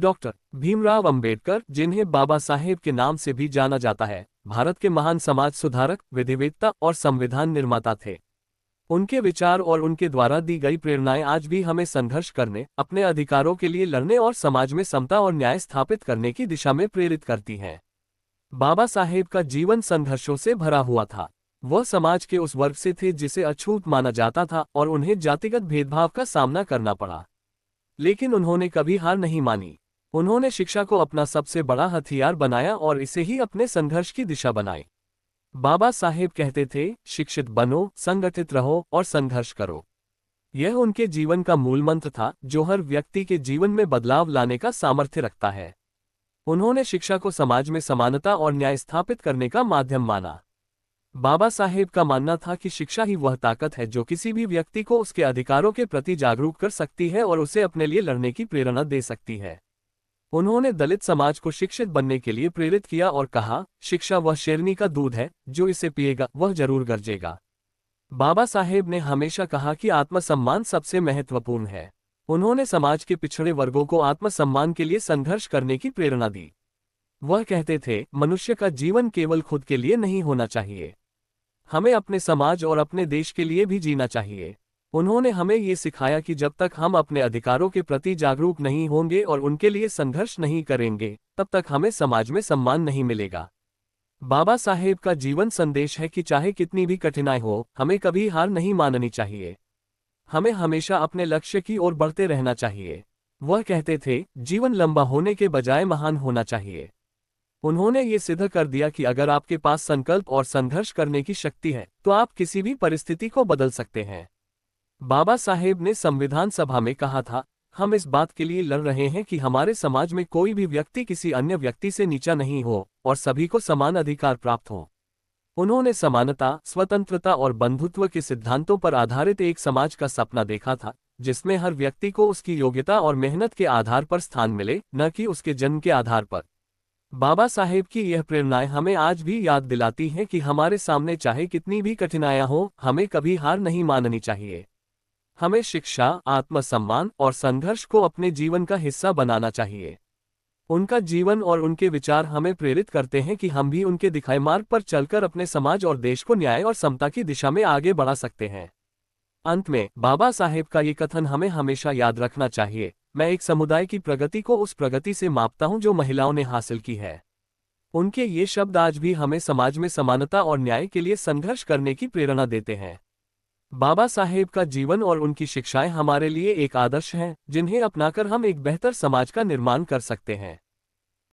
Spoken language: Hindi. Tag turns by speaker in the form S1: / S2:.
S1: डॉक्टर भीमराव अंबेडकर, जिन्हें बाबा साहेब के नाम से भी जाना जाता है, भारत के महान समाज सुधारक, विधिवेत्ता और संविधान निर्माता थे। उनके विचार और उनके द्वारा दी गई प्रेरणाएं आज भी हमें संघर्ष करने, अपने अधिकारों के लिए लड़ने और समाज में समता और न्याय स्थापित करने की दिशा में प्रेरित करती हैं। बाबा साहेब का जीवन संघर्षों से भरा हुआ था। वह समाज के उस वर्ग से थे जिसे अछूत माना जाता था और उन्हें जातिगत भेदभाव का सामना करना पड़ा। लेकिन उन्होंने कभी हार नहीं मानी। उन्होंने शिक्षा को अपना सबसे बड़ा हथियार बनाया और इसे ही अपने संघर्ष की दिशा बनाई। बाबा साहेब कहते थे, शिक्षित बनो, संगठित रहो और संघर्ष करो। यह उनके जीवन का मूल मंत्र था, जो हर व्यक्ति के जीवन में बदलाव लाने का सामर्थ्य रखता है। उन्होंने शिक्षा को समाज में समानता और न्याय स्थापित करने का माध्यम माना। बाबा साहेब का मानना था कि शिक्षा ही वह ताकत है जो किसी भी व्यक्ति को उसके अधिकारों के प्रति जागरूक कर सकती है और उसे अपने लिए लड़ने की प्रेरणा दे सकती है। उन्होंने दलित समाज को शिक्षित बनने के लिए प्रेरित किया और कहा, शिक्षा वह शेरनी का दूध है, जो इसे पिएगा वह जरूर गरजेगा। बाबा साहेब ने हमेशा कहा कि आत्मसम्मान सबसे महत्वपूर्ण है। उन्होंने समाज के पिछड़े वर्गों को आत्मसम्मान के लिए संघर्ष करने की प्रेरणा दी। वह कहते थे, मनुष्य का जीवन केवल खुद के लिए नहीं होना चाहिए, हमें अपने समाज और अपने देश के लिए भी जीना चाहिए। उन्होंने हमें ये सिखाया कि जब तक हम अपने अधिकारों के प्रति जागरूक नहीं होंगे और उनके लिए संघर्ष नहीं करेंगे, तब तक हमें समाज में सम्मान नहीं मिलेगा। बाबा साहेब का जीवन संदेश है कि चाहे कितनी भी कठिनाई हो, हमें कभी हार नहीं माननी चाहिए। हमें हमेशा अपने लक्ष्य की ओर बढ़ते रहना चाहिए। वह कहते थे, जीवन लंबा होने के बजाय महान होना चाहिए। उन्होंने ये सिद्ध कर दिया कि अगर आपके पास संकल्प और संघर्ष करने की शक्ति है, तो आप किसी भी परिस्थिति को बदल सकते हैं। बाबा साहेब ने संविधान सभा में कहा था, हम इस बात के लिए लड़ रहे हैं कि हमारे समाज में कोई भी व्यक्ति किसी अन्य व्यक्ति से नीचा नहीं हो और सभी को समान अधिकार प्राप्त हो। उन्होंने समानता, स्वतंत्रता और बंधुत्व के सिद्धांतों पर आधारित एक समाज का सपना देखा था, जिसमें हर व्यक्ति को उसकी योग्यता और मेहनत के आधार पर स्थान मिले, न कि उसके जन्म के आधार पर। बाबा साहेब की यह प्रेरणाएं हमें आज भी याद दिलाती हैं कि हमारे सामने चाहे कितनी भी कठिनाइयां हो, हमें कभी हार नहीं माननी चाहिए। हमें शिक्षा, आत्मसम्मान और संघर्ष को अपने जीवन का हिस्सा बनाना चाहिए। उनका जीवन और उनके विचार हमें प्रेरित करते हैं कि हम भी उनके दिखाए मार्ग पर चलकर अपने समाज और देश को न्याय और समता की दिशा में आगे बढ़ा सकते हैं। अंत में बाबा साहेब का ये कथन हमें हमेशा याद रखना चाहिए, मैं एक समुदाय की प्रगति को उस प्रगति से मापता हूं जो महिलाओं ने हासिल की है। उनके ये शब्द आज भी हमें समाज में समानता और न्याय के लिए संघर्ष करने की प्रेरणा देते हैं। बाबा साहेब का जीवन और उनकी शिक्षाएं हमारे लिए एक आदर्श हैं, जिन्हें अपनाकर हम एक बेहतर समाज का निर्माण कर सकते हैं।